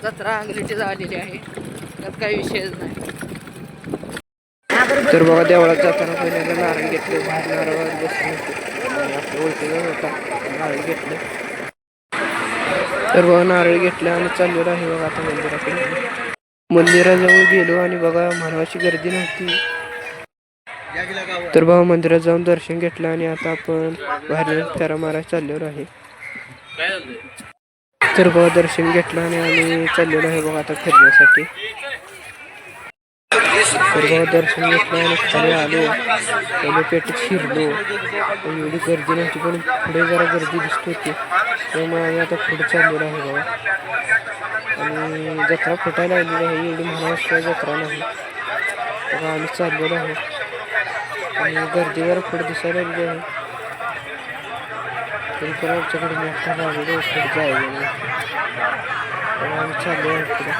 जत्रा अंगलीची झालेली आहे, त्यात काही विषयच नाही. तर बघा देवळात जाताना पहिल्यांदा नारळ घेतले, बाहेर नारळावर बसले होते, आपल्या ओळखीचा होता, नारळ घेतले. तर बघा नारळ घेतले आणि चाललेलो आहे बघा आता मंदिराकडे. मंदिराजवळ गेलो आणि बघा म्हणावाची गर्दी नव्हती. तर बघा मंदिरात जाऊन दर्शन घेतलं आणि आता आपण बाहेर फेरा मारायला चाललेलो आहे. तर बघा दर्शन घेतलं आणि आम्ही चाललेलो आहे बघा आता फिरण्यासाठी. तर बघा दर्शन घेतलं आणि खाली आलो, पहिले पेटीत शिरलो. एवढी गर्दी नव्हती पण पुढे जरा गर्दी दिसत होती, त्यामुळे आम्ही आता पुढे चाललेलो आहे बघा. आणि जत्रा फुटायला लागलेली आहे, एवढी महाराष्ट्र जत्रा नाही बघा. आम्ही चाललेलो आहे आणि गर्दी जरा पुढे दिसायला लागली आहे. तरी पण आमच्याकडे मोठा लागलेलो पुढे जायला नाही, आम्ही चाललो आहे पुढे.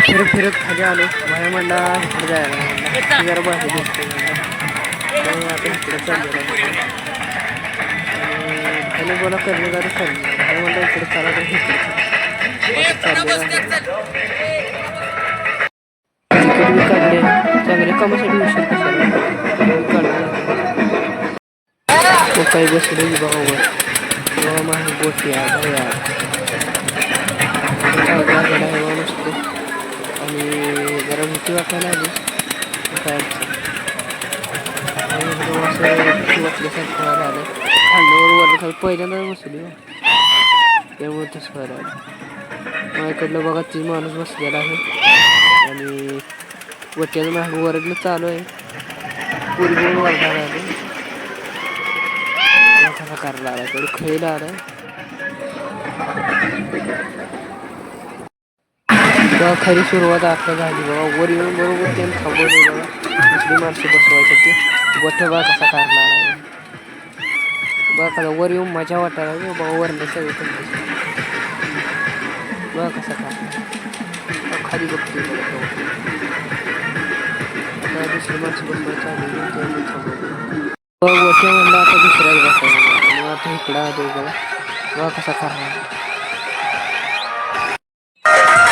फिरत फिरत खाली आलो, बाहेर म्हणला इकडे जायला म्हणला, जरा बाहेर दिसते म्हणला, आता इकडे चाललेलो आहे. आणि बोला करणे जरा चाललं, बाहेर म्हणला इकडे चाला तर इकडे चाललेलं आहे. तिकीट मी काढले, चांगले कामासाठी उशीर कशाला काढला. मग काही बसले की बघा वर माही बोटी आहे नसते आणि जरा भीती वाटायला आली काय असं वाटल्यासारखं व्हायला आलं. खांद्यावर वरलं पहिल्यांदा बसली त्यामुळे तसं व्हायला आलं. माझ्याकडलं बघा ती माणूस बसलेला आहे आणि वट्याचं मागं वरडणं चालू आहे. पूर्वी वरडायला आलं, कसा करायला आला तेवढं खेळला आला. तेव्हा खरी सुरुवात आपल्या झाली बघा. वर येऊन बरोबर त्यांनी थांबवले बघा दुसरी माणसं बसवायसाठी. गोठ्या बघा कसा काढला आला बघा, का वर येऊन मजा वाटायला बघा. वरण्याच्या बघा कसा काढला खाली बघते आता दुसरी माणसं बसवायची आली त्यांनी थांबवले बघा. गोठ्या म्हणलं आता दुसऱ्याच बसायला मग आता इकडं आलो बघा. बघा कसा काढला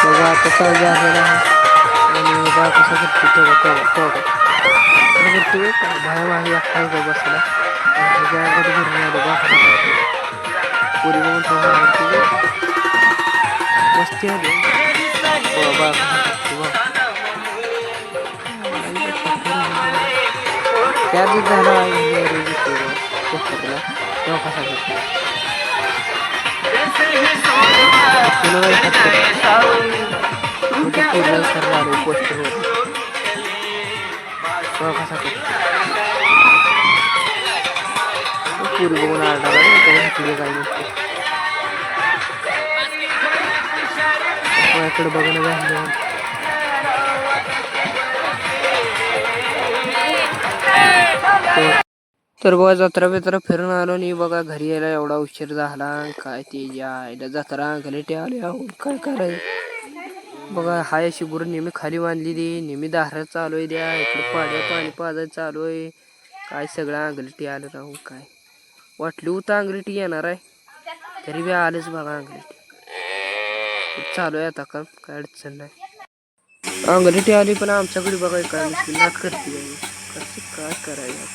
बघा. आता चालू झालेला आहे आणि बघा कसं करते तेवढं करते बाहेर मागे अख्खा बसला घरून आलो बघा. पुरी बघून मस्ती आली बघा त्या दिवस झाला तेव्हा कसा करतो पोस्टरवर कसा पूर्वी बघून आढळला काही नसते माझ्याकडे बघणं झालं. तर बघा जत्रा बित्रा फिरून आलो आणि बघा घरी यायला एवढा उशीर झाला. काय ते यायला जत्रा घरी आली काय करायचं बघा. हाय अशी गुरु नेहमी खाली बांधलेली, नेहमी दारात चालू आहे द्या, इकडे पाणी पाजायला चालू आहे. काय सगळं अंगलटी आलं राहून काय वाटली होतं अंगलटी येणार आहे तरी बी आलंच बघा. अंगलटी चालू आहे आता काम, काय अडचण नाही. अंगलटी आली पण आमच्याकडे बघा काय नाट करते काय करायचं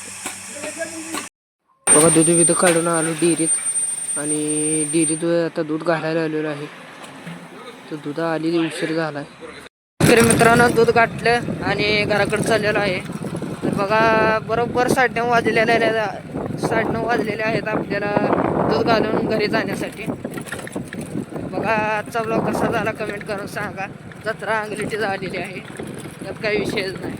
बघा. दूध बिध काढून आलो डेअरीत आणि डेअरीत आता दूध घालायला आलेलो आहे. तर दूध आली उशीर झाला आहे. तर मित्रांनो दूध गाठलं आणि घराकडे चाललेलं आहे. तर बघा बरोबर 9:30 वाजलेले आहेत आपल्याला दूध घालून घरी जाण्यासाठी. बघा आजचा ब्लॉग कसा झाला कमेंट करून सांगा. जत्रा अंगलीची झालेली आहे, त्यात काही विषयच नाही.